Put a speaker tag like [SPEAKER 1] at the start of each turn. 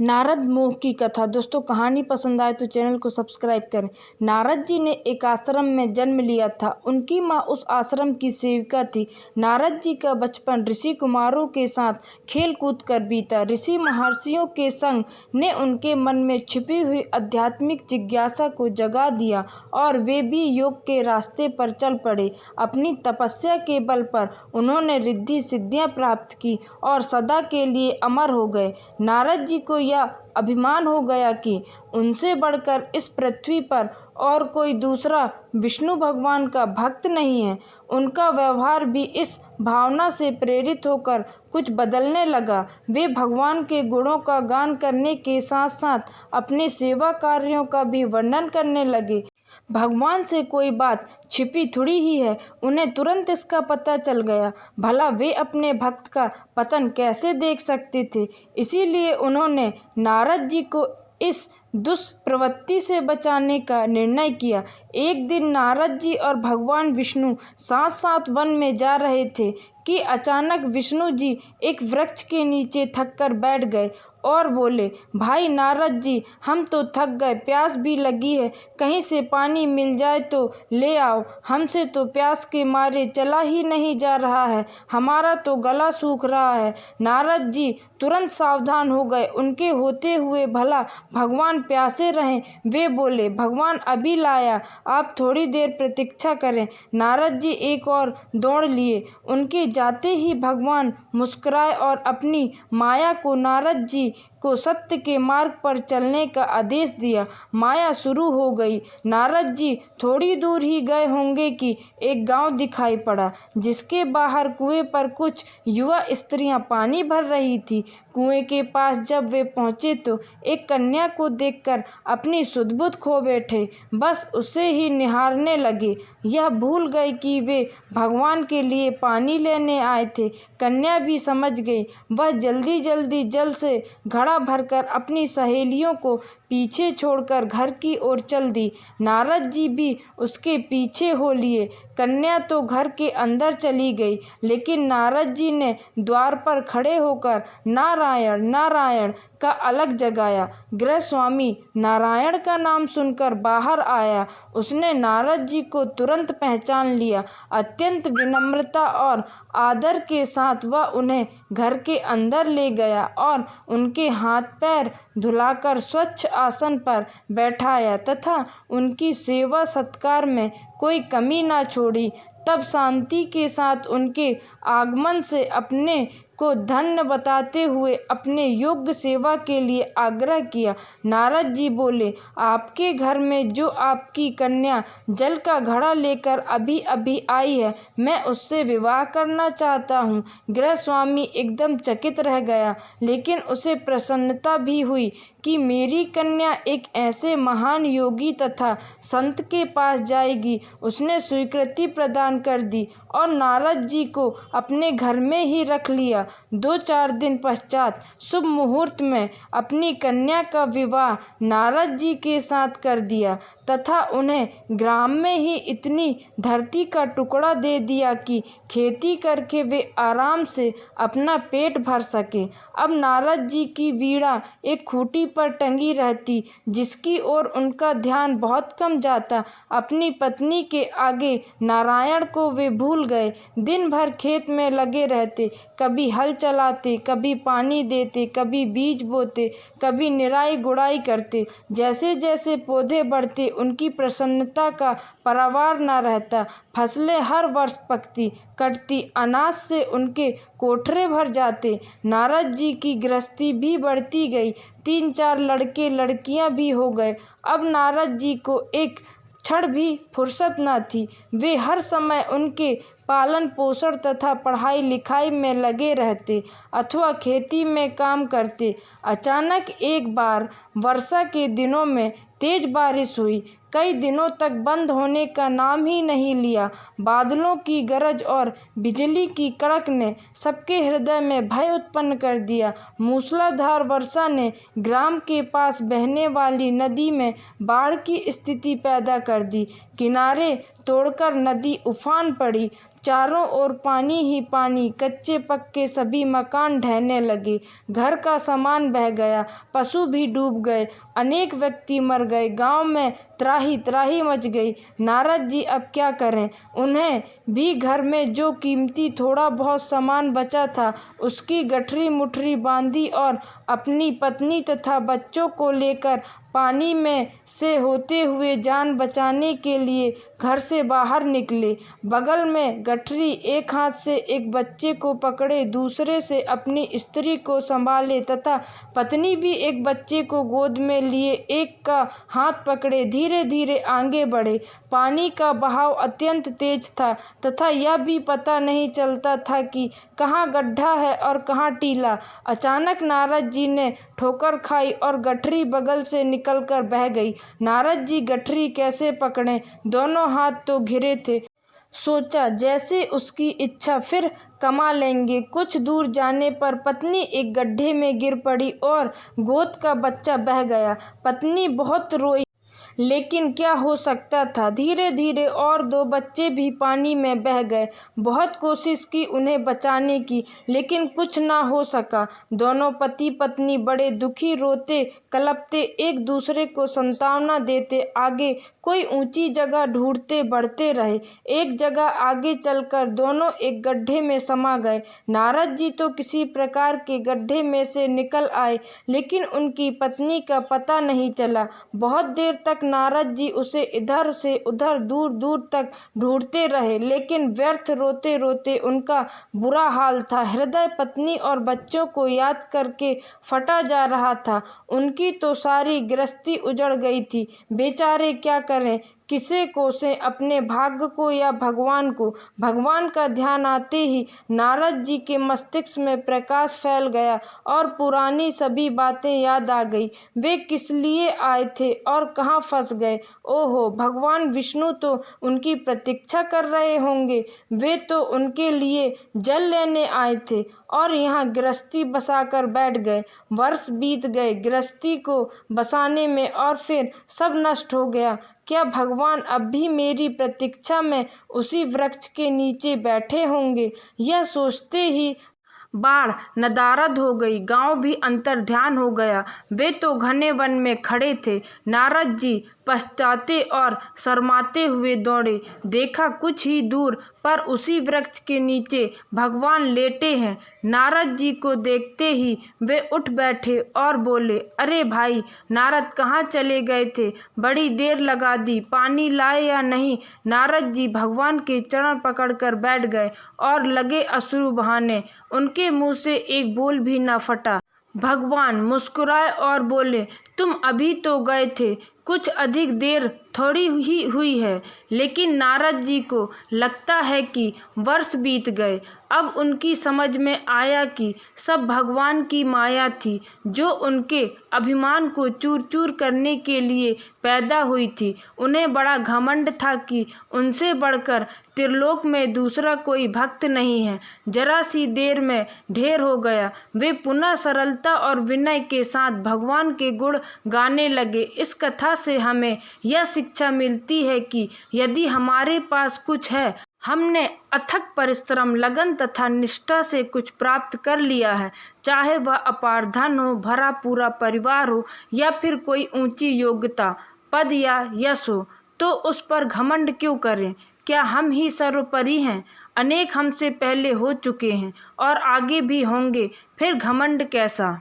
[SPEAKER 1] नारद मोह की कथा। दोस्तों, कहानी पसंद आए तो चैनल को सब्सक्राइब करें। नारद जी ने एक आश्रम में जन्म लिया था। उनकी माँ उस आश्रम की सेविका थी। नारद जी का बचपन ऋषि कुमारों के साथ खेल कूद कर बीता। ऋषि महर्षियों के संग ने उनके मन में छिपी हुई आध्यात्मिक जिज्ञासा को जगा दिया और वे भी योग के रास्ते पर चल पड़े। अपनी तपस्या के बल पर उन्होंने रिद्धि सिद्धियां प्राप्त की और सदा के लिए अमर हो गए। नारद जी को यह अभिमान हो गया कि उनसे बढ़कर इस पृथ्वी पर और कोई दूसरा विष्णु भगवान का भक्त नहीं है। उनका व्यवहार भी इस भावना से प्रेरित होकर कुछ बदलने लगा। वे भगवान के गुणों का गान करने के साथ साथ अपने सेवा कार्यों का भी वर्णन करने लगे। भगवान से कोई बात छिपी थोड़ी ही है, उन्हें तुरंत इसका पता चल गया। भला वे अपने भक्त का पतन कैसे देख सकते थे। इसीलिए उन्होंने नारद जी को इस दुष्प्रवृत्ति से बचाने का निर्णय किया। एक दिन नारद जी और भगवान विष्णु साथ साथ वन में जा रहे थे कि अचानक विष्णु जी एक वृक्ष के नीचे थक कर बैठ गए और बोले, भाई नारद जी, हम तो थक गए, प्यास भी लगी है, कहीं से पानी मिल जाए तो ले आओ। हमसे तो प्यास के मारे चला ही नहीं जा रहा है, हमारा तो गला सूख रहा है। नारद जी तुरंत सावधान हो गए। उनके होते हुए भला भगवान प्यासे रहें। वे बोले, भगवान अभी लाया, आप थोड़ी देर प्रतीक्षा करें। नारद जी एक और दौड़ लिए। उनके जाते ही भगवान मुस्कुराए और अपनी माया को नारद जी को सत्य के मार्ग पर चलने का आदेश दिया। माया शुरू हो गई। नारद जी थोड़ी दूर ही गए होंगे कि एक गांव दिखाई पड़ा, जिसके बाहर कुएं पर कुछ युवा स्त्रियां पानी भर रही थी। कुएं के पास जब वे पहुंचे तो एक कन्या को देखकर अपनी सुध-बुध खो बैठे। बस उसे ही निहारने लगे। यह भूल गए कि वे भगवान के लिए पानी लेने आए थे। कन्या भी समझ गई। वह जल्दी जल्दी जल से घड़ा भरकर अपनी सहेलियों को पीछे छोड़कर घर की ओर चल दी। नारद जी भी उसके पीछे हो लिए। कन्या तो घर के अंदर चली गई, लेकिन नारद जी ने द्वार पर खड़े होकर नारायण नारायण का अलग जगाया। गृह स्वामी नारायण का नाम सुनकर बाहर आया। उसने नारद जी को तुरंत पहचान लिया। अत्यंत विनम्रता और आदर के साथ वह उन्हें घर के अंदर ले गया और उनके हाथ पैर धुलाकर स्वच्छ आसन पर बैठाया तथा उनकी सेवा सत्कार में कोई कमी ना छोड़ी। तब शांति के साथ उनके आगमन से अपने को धन्य बताते हुए अपने योग्य सेवा के लिए आग्रह किया। नारद जी बोले, आपके घर में जो आपकी कन्या जल का घड़ा लेकर अभी अभी आई है, मैं उससे विवाह करना चाहता हूँ। गृह स्वामी एकदम चकित रह गया, लेकिन उसे प्रसन्नता भी हुई कि मेरी कन्या एक ऐसे महान योगी तथा संत के पास जाएगी। उसने स्वीकृति प्रदान कर दी और नारद जी को अपने घर में ही रख लिया। 2-4 दिन पश्चात शुभ मुहूर्त में अपनी कन्या का विवाह नारद जी के साथ कर दिया तथा उन्हें ग्राम में ही इतनी धरती का टुकड़ा दे दिया कि खेती करके वे आराम से अपना पेट भर सके। अब नारद जी की वीणा एक खूंटी पर टंगी रहती, जिसकी ओर उनका ध्यान बहुत कम जाता। अपनी पत्नी के आगे नारायण को वे भूल गए। दिन भर खेत में लगे रहते, कभी हल चलाते, कभी पानी देते, कभी बीज बोते, कभी निराई गुड़ाई करते। जैसे जैसे पौधे बढ़ते, उनकी प्रसन्नता का पारावार न रहता। फसलें हर वर्ष पकती, कटती, अनाज से उनके कोठरे भर जाते। नारद जी की गृहस्थी भी बढ़ती गई। 3-4 लड़के लड़कियां भी हो गए। अब नारद जी को एक क्षण भी फुर्सत न थी। वे हर समय उनके पालन पोषण तथा पढ़ाई लिखाई में लगे रहते अथवा खेती में काम करते। अचानक एक बार वर्षा के दिनों में तेज बारिश हुई। कई दिनों तक बंद होने का नाम ही नहीं लिया। बादलों की गरज और बिजली की कड़क ने सबके हृदय में भय उत्पन्न कर दिया। मूसलाधार वर्षा ने ग्राम के पास बहने वाली नदी में बाढ़ की स्थिति पैदा कर दी। किनारे तोड़कर नदी उफान पड़ी। चारों ओर पानी ही पानी, कच्चे पक्के सभी मकान ढहने लगे, घर का सामान बह गया, पशु भी डूब गए, अनेक व्यक्ति मर गए, गांव में त्राही त्राही मच गई। नारद जी अब क्या करें? उन्हें भी घर में जो कीमती थोड़ा बहुत सामान बचा था उसकी गठरी मुठरी बांधी और अपनी पत्नी तथा बच्चों को लेकर पानी में से होते हुए जान बचाने के लिए घर से बाहर निकले। बगल में गठरी एक हाथ से एक बच्चे को पकड़े, दूसरे से अपनी स्त्री को संभाले तथा पत्नी भी एक बच्चे को गोद में लिए एक का हाथ पकड़े धीरे धीरे आगे बढ़े। पानी का बहाव अत्यंत तेज था तथा यह भी पता नहीं चलता था कि कहाँ गड्ढा है और कहाँ टीला। अचानक नारद जी ने ठोकर खाई और गठरी बगल से निकलकर बह गई। नारद जी गठरी कैसे पकड़ें? दोनों हाथ तो घिरे थे। सोचा जैसे उसकी इच्छा, फिर कमा लेंगे। कुछ दूर जाने पर पत्नी एक गड्ढे में गिर पड़ी और गोद का बच्चा बह गया। पत्नी बहुत रोई, लेकिन क्या हो सकता था। धीरे धीरे और दो बच्चे भी पानी में बह गए। बहुत कोशिश की उन्हें बचाने की, लेकिन कुछ ना हो सका। दोनों पति पत्नी बड़े दुखी, रोते कलपते एक दूसरे को सांत्वना देते आगे कोई ऊंची जगह ढूंढते बढ़ते रहे। एक जगह आगे चलकर दोनों एक गड्ढे में समा गए। नारद जी तो किसी प्रकार के गड्ढे में से निकल आए, लेकिन उनकी पत्नी का पता नहीं चला। बहुत देर तक नारद जी उसे इधर से उधर दूर दूर तक ढूंढते रहे, लेकिन व्यर्थ। रोते रोते उनका बुरा हाल था। हृदय पत्नी और बच्चों को याद करके फटा जा रहा था। उनकी तो सारी गृहस्थी उजड़ गई थी। बेचारे क्या करें, किसे कोसें, अपने भाग्य को या भगवान को। भगवान का ध्यान आते ही नारद जी के मस्तिष्क में प्रकाश फैल गया और पुरानी सभी बातें याद आ गई। वे किस लिए आए थे और कहाँ फंस गए। ओहो, भगवान विष्णु तो उनकी प्रतीक्षा कर रहे होंगे। वे तो उनके लिए जल लेने आए थे और यहाँ गृहस्थी बसाकर बैठ गए। वर्ष बीत गए गृहस्थी को बसाने में और फिर सब नष्ट हो गया। क्या भगवान अब भी मेरी प्रतीक्षा में उसी वृक्ष के नीचे बैठे होंगे? यह सोचते ही बाढ़ नदारद हो गई। गांव भी अंतर्ध्यान हो गया। वे तो घने वन में खड़े थे। नारद जी पछताते और शर्माते हुए दौड़े। देखा कुछ ही दूर पर उसी वृक्ष के नीचे भगवान लेटे हैं। नारद जी को देखते ही वे उठ बैठे और बोले, अरे भाई नारद, कहाँ चले गए थे? बड़ी देर लगा दी, पानी लाए या नहीं? नारद जी भगवान के चरण पकड़कर बैठ गए और लगे अश्रु बहाने। उनके मुंह से एक बोल भी न फटा। भगवान मुस्कुराए और बोले, तुम अभी तो गए थे, कुछ अधिक देर थोड़ी ही हुई है। लेकिन नारद जी को लगता है कि वर्ष बीत गए। अब उनकी समझ में आया कि सब भगवान की माया थी, जो उनके अभिमान को चूर चूर करने के लिए पैदा हुई थी। उन्हें बड़ा घमंड था कि उनसे बढ़कर त्रिलोक में दूसरा कोई भक्त नहीं है। जरा सी देर में ढेर हो गया। वे पुनः सरलता और विनय के साथ भगवान के गुण गाने लगे। इस कथा से हमें यह शिक्षा मिलती है कि यदि हमारे पास कुछ है, हमने अथक परिश्रम, लगन तथा निष्ठा से कुछ प्राप्त कर लिया है, चाहे वह अपार धन हो, भरा पूरा परिवार हो या फिर कोई ऊंची योग्यता, पद या यश हो, तो उस पर घमंड क्यों करें? क्या हम ही सर्वोपरि हैं? अनेक हमसे पहले हो चुके हैं और आगे भी होंगे, फिर घमंड कैसा?